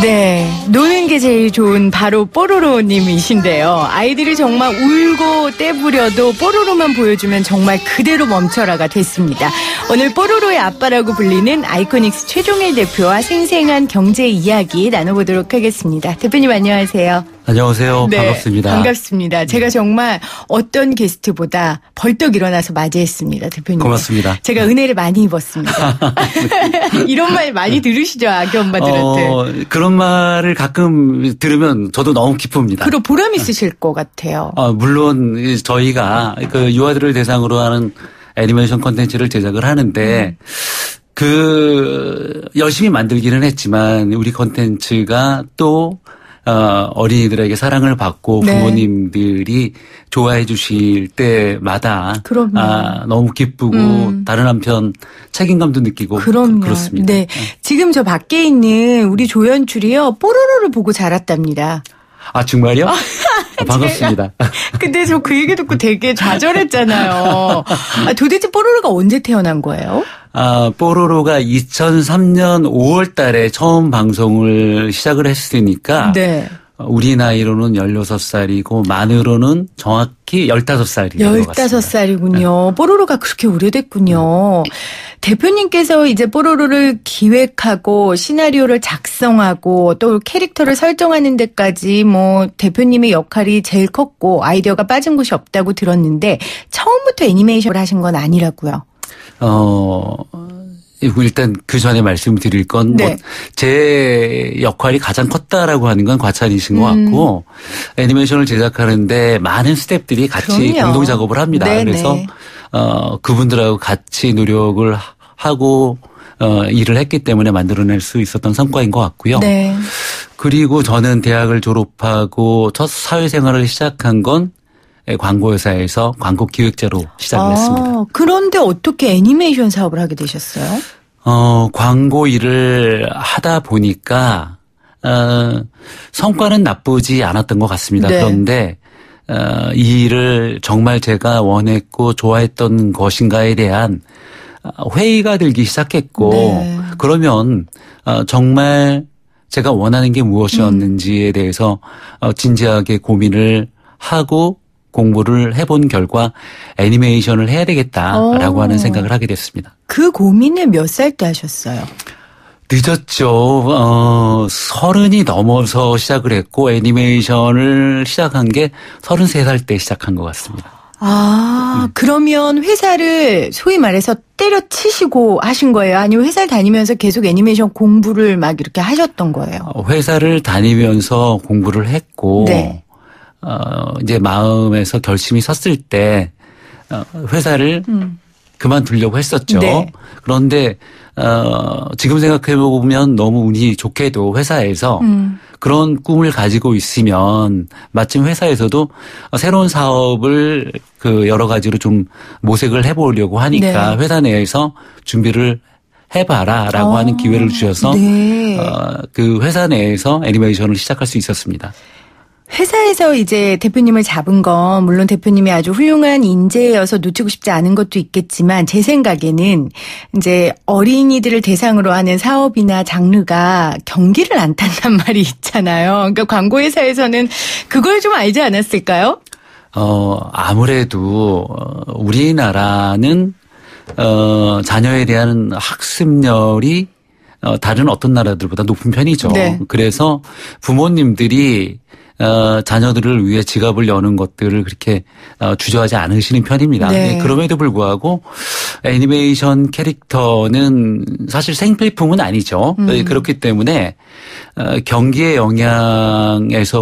네, 노는 게 제일 좋은 바로 뽀로로님이신데요. 아이들이 정말 울고 떼부려도 뽀로로만 보여주면 정말 그대로 멈춰라가 됐습니다. 오늘 뽀로로의 아빠라고 불리는 아이코닉스 최종일 대표와 생생한 경제 이야기 나눠보도록 하겠습니다. 대표님 안녕하세요. 안녕하세요. 네, 반갑습니다. 반갑습니다. 제가 정말 어떤 게스트보다 벌떡 일어나서 맞이했습니다. 대표님. 고맙습니다. 제가 은혜를 많이 입었습니다. 이런 말 많이 들으시죠? 아기 엄마들한테. 그런 말을 가끔 들으면 저도 너무 기쁩니다. 그리고 보람 있으실 것 같아요. 물론 저희가 그 유아들을 대상으로 하는 애니메이션 콘텐츠를 제작을 하는데 열심히 만들기는 했지만 우리 콘텐츠가 또 어린이들에게 사랑을 받고 네. 부모님들이 좋아해 주실 때마다 그럼요. 너무 기쁘고 다른 한편 책임감도 느끼고 그럼요. 그렇습니다. 네. 지금 저 밖에 있는 우리 조연출이요. 뽀로로를 보고 자랐답니다. 아, 정말요? 반갑습니다. 근데 저 그 얘기 듣고 되게 좌절했잖아요. 도대체 뽀로로가 언제 태어난 거예요? 뽀로로가 2003년 5월 달에 처음 방송을 시작을 했으니까 네. 우리 나이로는 16살이고 만으로는 정확히 15살이라고 15살이군요. 뽀로로가 그렇게 오래됐군요. 대표님께서 이제 뽀로로를 기획하고 시나리오를 작성하고 또 캐릭터를 설정하는 데까지 뭐 대표님의 역할이 제일 컸고 아이디어가 빠진 곳이 없다고 들었는데 처음부터 애니메이션을 하신 건 아니라고요. 일단 그 전에 말씀드릴 건 네. 제 역할이 가장 컸다라고 하는 건 과찬이신 것 같고 애니메이션을 제작하는데 많은 스태프들이 같이 그럼요. 공동 작업을 합니다. 네네. 그래서 그분들하고 같이 노력을 하고 일을 했기 때문에 만들어낼 수 있었던 성과인 것 같고요. 네. 그리고 저는 대학을 졸업하고 첫 사회생활을 시작한 건 광고회사에서 광고 기획자로 시작을 했습니다. 그런데 어떻게 애니메이션 사업을 하게 되셨어요? 광고 일을 하다 보니까 성과는 나쁘지 않았던 것 같습니다. 네. 그런데 이 일을 정말 제가 원했고 좋아했던 것인가에 대한 회의가 들기 시작했고 네. 그러면 정말 제가 원하는 게 무엇이었는지에 대해서 진지하게 고민을 하고 공부를 해본 결과 애니메이션을 해야 되겠다라고 하는 생각을 하게 됐습니다. 그 고민을 몇 살 때 하셨어요? 늦었죠. 30이 넘어서 시작을 했고 애니메이션을 시작한 게 33살 때 시작한 것 같습니다. 그러면 회사를 소위 말해서 때려치시고 하신 거예요? 아니면 회사를 다니면서 계속 애니메이션 공부를 막 이렇게 하셨던 거예요? 회사를 다니면서 공부를 했고 네. 이제 마음에서 결심이 섰을 때 회사를 그만두려고 했었죠. 네. 그런데 지금 생각해 보면 너무 운이 좋게도 회사에서 그런 꿈을 가지고 있으면 마침 회사에서도 새로운 사업을 여러 가지로 좀 모색을 해보려고 하니까 네. 회사 내에서 준비를 해봐라라고 하는 기회를 주셔서 네. 그 회사 내에서 애니메이션을 시작할 수 있었습니다. 회사에서 이제 대표님을 잡은 건 물론 대표님이 아주 훌륭한 인재여서 놓치고 싶지 않은 것도 있겠지만 제 생각에는 이제 어린이들을 대상으로 하는 사업이나 장르가 경기를 안 탄단 말이 있잖아요. 그러니까 광고 회사에서는 그걸 좀 알지 않았을까요? 아무래도 우리나라는 자녀에 대한 학습열이 다른 어떤 나라들보다 높은 편이죠. 네. 그래서 부모님들이 자녀들을 위해 지갑을 여는 것들을 그렇게 주저하지 않으시는 편입니다. 네. 그럼에도 불구하고 애니메이션 캐릭터는 사실 생필품은 아니죠. 그렇기 때문에 경기의 영향에서부터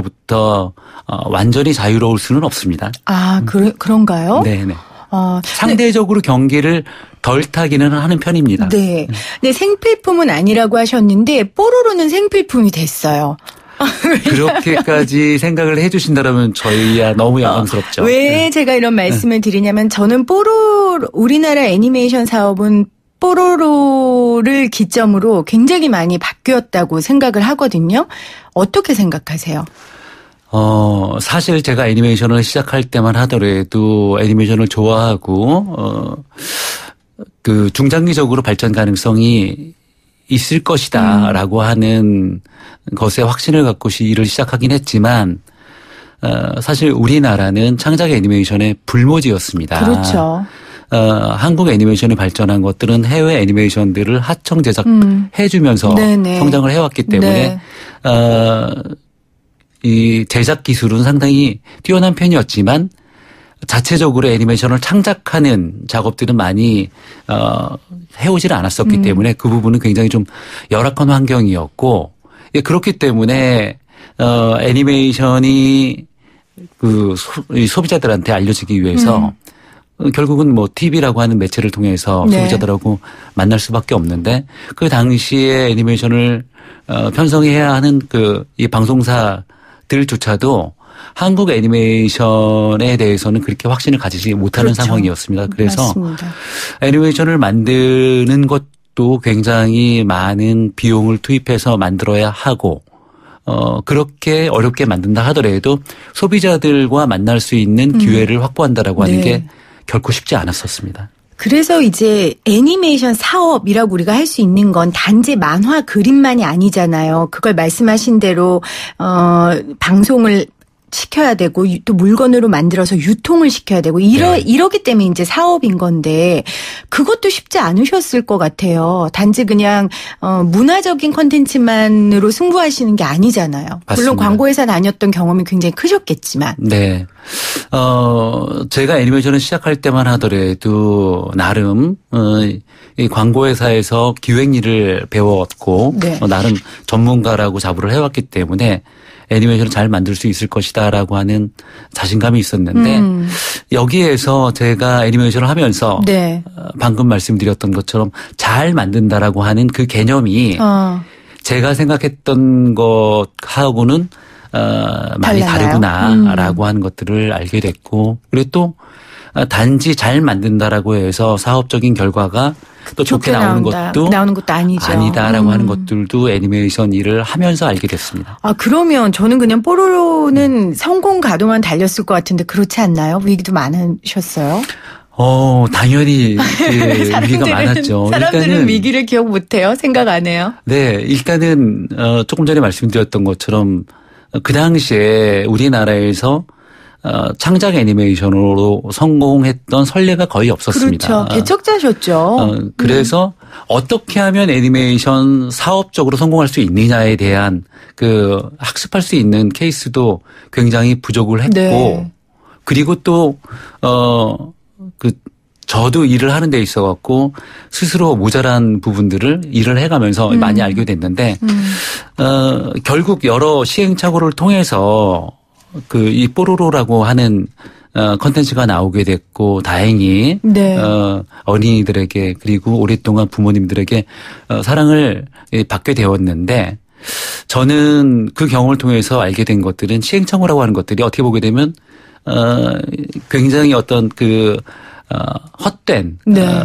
완전히 자유로울 수는 없습니다. 그런가요? 네네. 상대적으로 경기를 덜 타기는 하는 편입니다. 네. 네, 생필품은 아니라고 하셨는데 뽀로로는 생필품이 됐어요. 그렇게까지 생각을 해 주신다면 저희야 너무 영광스럽죠. 왜 제가 이런 말씀을 드리냐면 저는 우리나라 애니메이션 사업은 뽀로로를 기점으로 굉장히 많이 바뀌었다고 생각을 하거든요. 어떻게 생각하세요? 사실 제가 애니메이션을 시작할 때만 하더라도 애니메이션을 좋아하고 중장기적으로 발전 가능성이 있을 것이다라고 하는 것에 확신을 갖고 일을 시작하긴 했지만 사실 우리나라는 창작 애니메이션의 불모지였습니다. 그렇죠. 한국 애니메이션이 발전한 것들은 해외 애니메이션들을 하청 제작해주면서 네네. 성장을 해왔기 때문에 이 제작 기술은 상당히 뛰어난 편이었지만 자체적으로 애니메이션을 창작하는 작업들은 많이 해오질 않았었기 때문에 그 부분은 굉장히 좀 열악한 환경이었고 그렇기 때문에 애니메이션이 소비자들한테 알려지기 위해서 결국은 뭐 TV라고 하는 매체를 통해서 네. 소비자들하고 만날 수밖에 없는데 그 당시에 애니메이션을 편성해야 하는 이 방송사들조차도 한국 애니메이션에 대해서는 그렇게 확신을 가지지 못하는 그렇죠. 상황이었습니다. 그래서 맞습니다. 애니메이션을 만드는 것도 굉장히 많은 비용을 투입해서 만들어야 하고 그렇게 어렵게 만든다 하더라도 소비자들과 만날 수 있는 기회를 확보한다라고 하는 네. 게 결코 쉽지 않았었습니다. 그래서 이제 애니메이션 사업이라고 우리가 할 수 있는 건 단지 만화 그림만이 아니잖아요. 그걸 말씀하신 대로 방송을 시켜야 되고 또 물건으로 만들어서 유통을 시켜야 되고 이러기 때문에 이제 사업인 건데 그것도 쉽지 않으셨을 것 같아요. 단지 그냥 문화적인 콘텐츠만으로 승부하시는 게 아니잖아요. 맞습니다. 물론 광고회사 다녔던 경험이 굉장히 크셨겠지만. 네. 제가 애니메이션을 시작할 때만 하더라도 나름 이 광고회사에서 기획 일을 배웠고 네. 나름 전문가라고 자부를 해왔기 때문에 애니메이션을 잘 만들 수 있을 것이다라고 하는 자신감이 있었는데 여기에서 제가 애니메이션을 하면서 네. 방금 말씀드렸던 것처럼 잘 만든다라고 하는 그 개념이 제가 생각했던 것하고는 많이 달라요? 다르구나라고 하는 것들을 알게 됐고 그리고 또 단지 잘 만든다라고 해서 사업적인 결과가 또 좋게 나오는 것도 아니죠. 아니다라고 하는 것들도 애니메이션 일을 하면서 알게 됐습니다. 아, 그러면 저는 그냥 뽀로로는 성공 가도만 달렸을 것 같은데 그렇지 않나요? 위기도 많으셨어요? 당연히 위기가 많았죠. 사람들은 일단은 위기를 기억 못해요? 생각 안 해요? 네, 일단은 조금 전에 말씀드렸던 것처럼 그 당시에 우리나라에서 창작 애니메이션으로 성공했던 선례가 거의 없었습니다. 그렇죠. 개척자셨죠. 그래서 어떻게 하면 애니메이션 사업적으로 성공할 수 있느냐에 대한 학습할 수 있는 케이스도 굉장히 부족을 했고 네. 그리고 또 저도 일을 하는 데 있어 갖고 스스로 모자란 부분들을 일을 해가면서 많이 알게 됐는데 결국 여러 시행착오를 통해서 이 뽀로로라고 하는 컨텐츠가 나오게 됐고 다행히 네. 어린이들에게 그리고 오랫동안 부모님들에게 사랑을 받게 되었는데 저는 그 경험을 통해서 알게 된 것들은 시행착오라고 하는 것들이 어떻게 보게 되면 굉장히 어떤 헛된 네.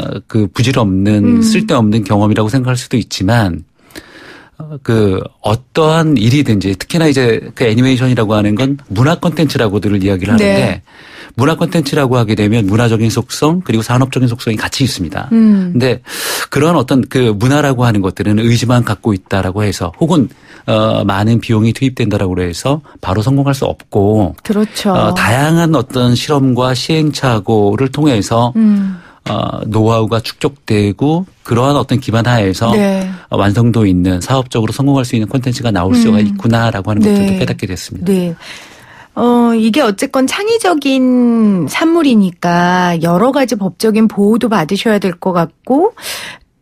부질없는 쓸데없는 경험이라고 생각할 수도 있지만 어떠한 일이든지 특히나 이제 애니메이션이라고 하는 건 문화 콘텐츠라고들 이야기를 하는데 네. 문화 콘텐츠라고 하게 되면 문화적인 속성 그리고 산업적인 속성이 같이 있습니다. 근데 그런 어떤 문화라고 하는 것들은 의지만 갖고 있다라고 해서 혹은 많은 비용이 투입된다라고 해서 바로 성공할 수 없고 그렇죠. 다양한 어떤 실험과 시행착오를 통해서 노하우가 축적되고 그러한 어떤 기반 하에서 네. 완성도 있는 사업적으로 성공할 수 있는 콘텐츠가 나올 수가 있구나라고 하는 것들도 네. 깨닫게 됐습니다. 네. 이게 어쨌건 창의적인 산물이니까 여러 가지 법적인 보호도 받으셔야 될 것 같고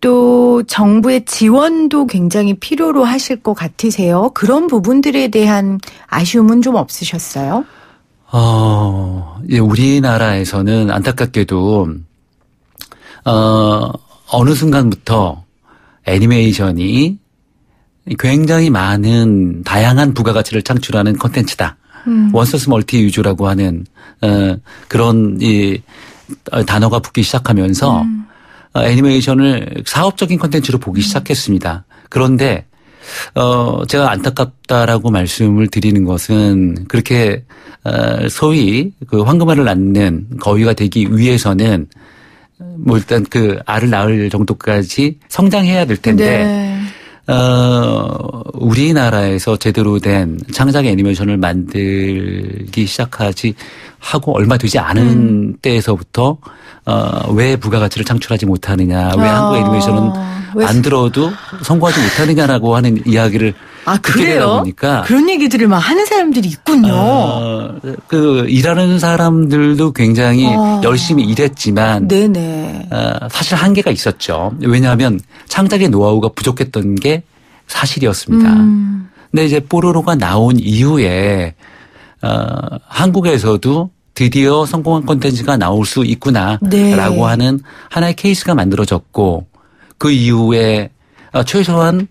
또 정부의 지원도 굉장히 필요로 하실 것 같으세요. 그런 부분들에 대한 아쉬움은 좀 없으셨어요? 예, 우리나라에서는 안타깝게도 어느 순간부터 애니메이션이 굉장히 많은 다양한 부가가치를 창출하는 콘텐츠다. 원소스 멀티 유저라고 하는 그런 단어가 붙기 시작하면서 애니메이션을 사업적인 콘텐츠로 보기 시작했습니다. 그런데 제가 안타깝다라고 말씀을 드리는 것은 그렇게 소위 황금알을 낳는 거위가 되기 위해서는 뭐 일단 알을 낳을 정도까지 성장해야 될 텐데 네. 우리나라에서 제대로 된 창작 애니메이션을 만들기 시작하지 하고 얼마 되지 않은 때에서부터 왜 부가가치를 창출하지 못하느냐, 왜 한국 애니메이션은 만들어도 성공하지 못하느냐라고 하는 이야기를 듣게 되다 보니까 그런 얘기들을 막 하는 사람들이 있군요. 일하는 사람들도 굉장히 열심히 일했지만 네네. 사실 한계가 있었죠. 왜냐하면 창작의 노하우가 부족했던 게 사실이었습니다. 근데 이제 뽀로로가 나온 이후에 한국에서도 드디어 성공한 콘텐츠가 나올 수 있구나라고 네. 하는 하나의 케이스가 만들어졌고 그 이후에 최소한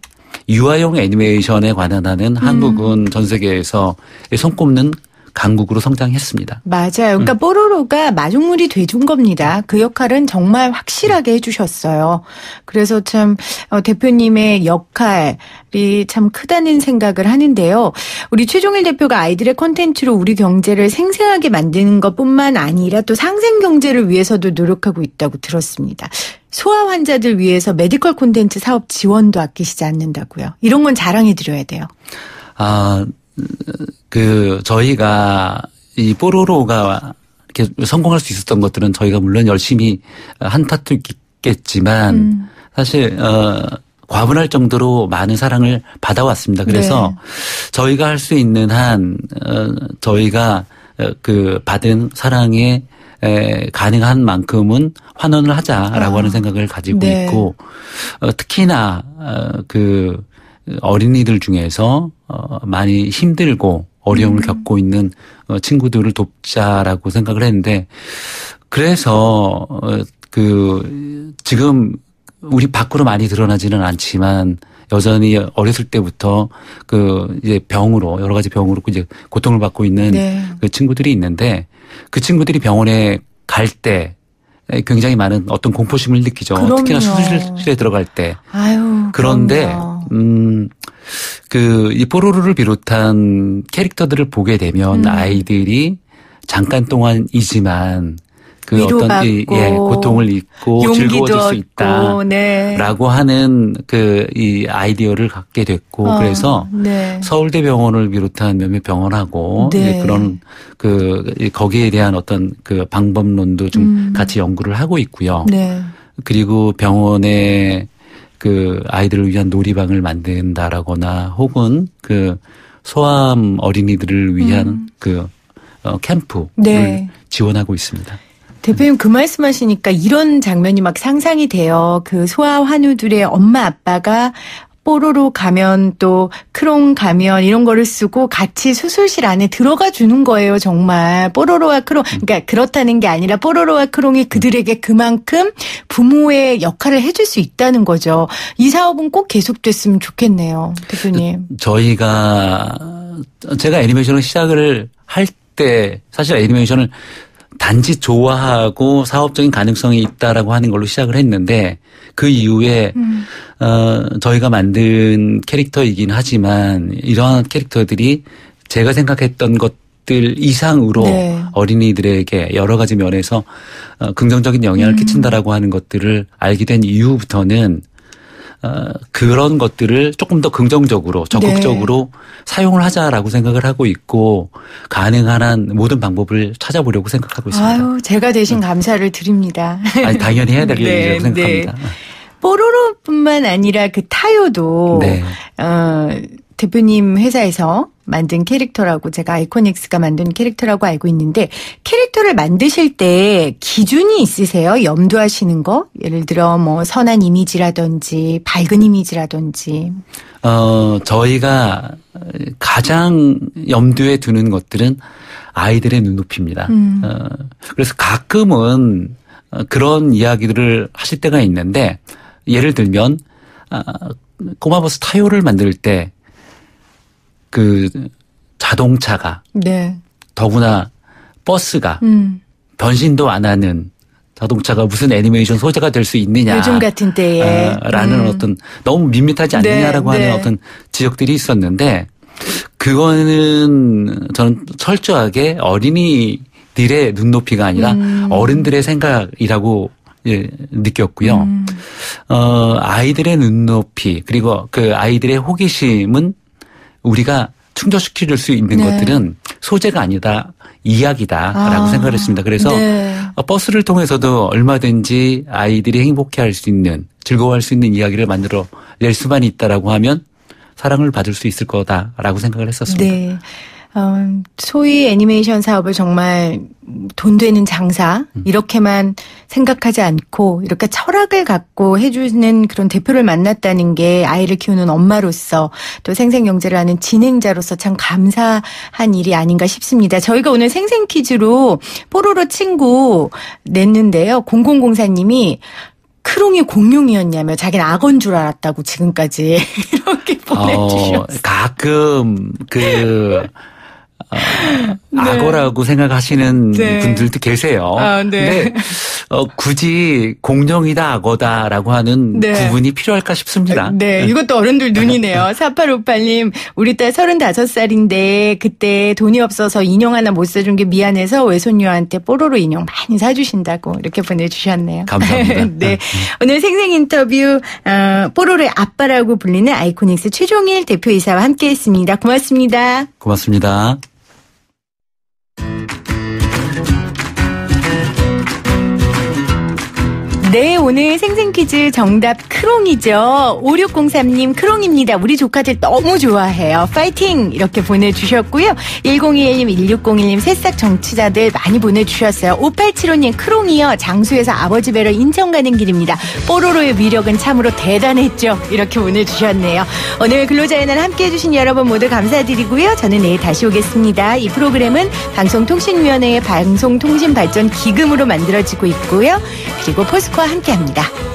유아용 애니메이션에 관한하는 한국은 전 세계에서 손꼽는 강국으로 성장했습니다. 맞아요. 그러니까 뽀로로가 마중물이 돼준 겁니다. 그 역할은 정말 확실하게 해주셨어요. 그래서 참 대표님의 역할이 참 크다는 생각을 하는데요. 우리 최종일 대표가 아이들의 콘텐츠로 우리 경제를 생생하게 만드는 것뿐만 아니라 또 상생 경제를 위해서도 노력하고 있다고 들었습니다. 소아 환자들 위해서 메디컬 콘텐츠 사업 지원도 아끼시지 않는다고요. 이런 건 자랑해 드려야 돼요. 저희가 이 뽀로로가 이렇게 성공할 수 있었던 것들은 저희가 물론 열심히 한 탓도 있겠지만 사실 과분할 정도로 많은 사랑을 받아왔습니다. 그래서 네. 저희가 할 수 있는 한 저희가 받은 사랑에 가능한 만큼은 환원을 하자라고 하는 생각을 가지고 네. 있고 특히나 어린이들 중에서 많이 힘들고 어려움을 겪고 있는 친구들을 돕자라고 생각을 했는데 그래서 지금 우리 밖으로 많이 드러나지는 않지만 여전히 어렸을 때부터 이제 병으로 여러 가지 병으로 이제 고통을 받고 있는 네. 그 친구들이 있는데 그 친구들이 병원에 갈 때 굉장히 많은 어떤 공포심을 느끼죠. 그럼요. 특히나 수술실에 들어갈 때. 아유. 그런데 그럼요. 이 뽀로로를 비롯한 캐릭터들을 보게 되면 아이들이 잠깐 동안이지만 어떤 고통을 잊고 즐거워질 수 있다라고 네. 하는 이 아이디어를 갖게 됐고 그래서 네. 서울대병원을 비롯한 몇몇 병원하고 네. 그런 거기에 대한 어떤 방법론도 좀 같이 연구를 하고 있고요. 네. 그리고 병원에 아이들을 위한 놀이방을 만든다라거나 혹은 소아암 어린이들을 위한 캠프를 네. 지원하고 있습니다. 대표님 그 말씀하시니까 이런 장면이 막 상상이 돼요. 소아 환우들의 엄마 아빠가 뽀로로 가면 또 크롱 가면 이런 거를 쓰고 같이 수술실 안에 들어가 주는 거예요. 정말 뽀로로와 크롱 그러니까 그렇다는 게 아니라 뽀로로와 크롱이 그들에게 그만큼 부모의 역할을 해줄 수 있다는 거죠. 이 사업은 꼭 계속됐으면 좋겠네요. 대표님. 제가 애니메이션을 시작을 할 때 사실 애니메이션을 단지 좋아하고 사업적인 가능성이 있다라고 하는 걸로 시작을 했는데 그 이후에 저희가 만든 캐릭터이긴 하지만 이러한 캐릭터들이 제가 생각했던 것들 이상으로 네. 어린이들에게 여러 가지 면에서 긍정적인 영향을 끼친다라고 하는 것들을 알게 된 이후부터는 그런 것들을 조금 더 긍정적으로 적극적으로 네. 사용을 하자라고 생각을 하고 있고 가능한 한 모든 방법을 찾아보려고 생각하고 있습니다. 아유, 제가 대신 감사를 드립니다. 아니, 당연히 해야 될 일이라고 생각합니다. 네. 뽀로로뿐만 아니라 타요도 네. 대표님 회사에서 만든 캐릭터라고 제가 아이코닉스가 만든 캐릭터라고 알고 있는데 캐릭터를 만드실 때 기준이 있으세요? 염두하시는 거? 예를 들어 선한 이미지라든지 밝은 이미지라든지. 저희가 가장 염두에 두는 것들은 아이들의 눈높이입니다. 그래서 가끔은 그런 이야기들을 하실 때가 있는데 예를 들면 꼬마버스 타요를 만들 때 자동차가 네. 더구나 버스가 변신도 안 하는 자동차가 무슨 애니메이션 소재가 될 수 있느냐. 요즘 같은 때에. 라는 어떤 너무 밋밋하지 않느냐라고 네, 하는 네. 어떤 지적들이 있었는데 그거는 저는 철저하게 어린이들의 눈높이가 아니라 어른들의 생각이라고 느꼈고요. 아이들의 눈높이 그리고 아이들의 호기심은 우리가 충족시킬 수 있는 네. 것들은 소재가 아니다. 이야기다라고 생각을 했습니다. 그래서 네. 버스를 통해서도 얼마든지 아이들이 행복해할 수 있는 즐거워할 수 있는 이야기를 만들어 낼 수만 있다라고 하면 사랑을 받을 수 있을 거다라고 생각을 했었습니다. 네. 소위 애니메이션 사업을 정말 돈 되는 장사 이렇게만 생각하지 않고 이렇게 철학을 갖고 해주는 그런 대표를 만났다는 게 아이를 키우는 엄마로서 또 생생경제를 하는 진행자로서 참 감사한 일이 아닌가 싶습니다. 저희가 오늘 생생퀴즈로 뽀로로 친구 냈는데요. 0004님이 크롱이 공룡이었냐며 자기는 악어인 줄 알았다고 지금까지 이렇게 보내주셨어요. 가끔 네. 악어라고 생각하시는 네. 분들도 계세요. 네. 근데 굳이 공룡이다 악어다라고 하는 네. 구분이 필요할까 싶습니다. 네, 이것도 어른들 눈이네요. 4858님, 우리 딸 35살인데 그때 돈이 없어서 인형 하나 못 사준 게 미안해서 외손녀한테 뽀로로 인형 많이 사주신다고 이렇게 보내주셨네요. 감사합니다. 네, 오늘 생생 인터뷰 뽀로로의 아빠라고 불리는 아이코닉스 최종일 대표이사와 함께했습니다. 고맙습니다. 고맙습니다. 네, 오늘 생생퀴즈 정답 크롱이죠. 5603님 크롱입니다. 우리 조카들 너무 좋아해요. 파이팅! 이렇게 보내주셨고요. 1021님, 1601님 새싹 정치자들 많이 보내주셨어요. 5875님 크롱이요. 장수에서 아버지 뵈러 인천 가는 길입니다. 뽀로로의 위력은 참으로 대단했죠. 이렇게 보내주셨네요. 오늘 근로자의 날 함께해 주신 여러분 모두 감사드리고요. 저는 내일 다시 오겠습니다. 이 프로그램은 방송통신위원회의 방송통신발전 기금으로 만들어지고 있고요. 그리고 포스코와 함께합니다.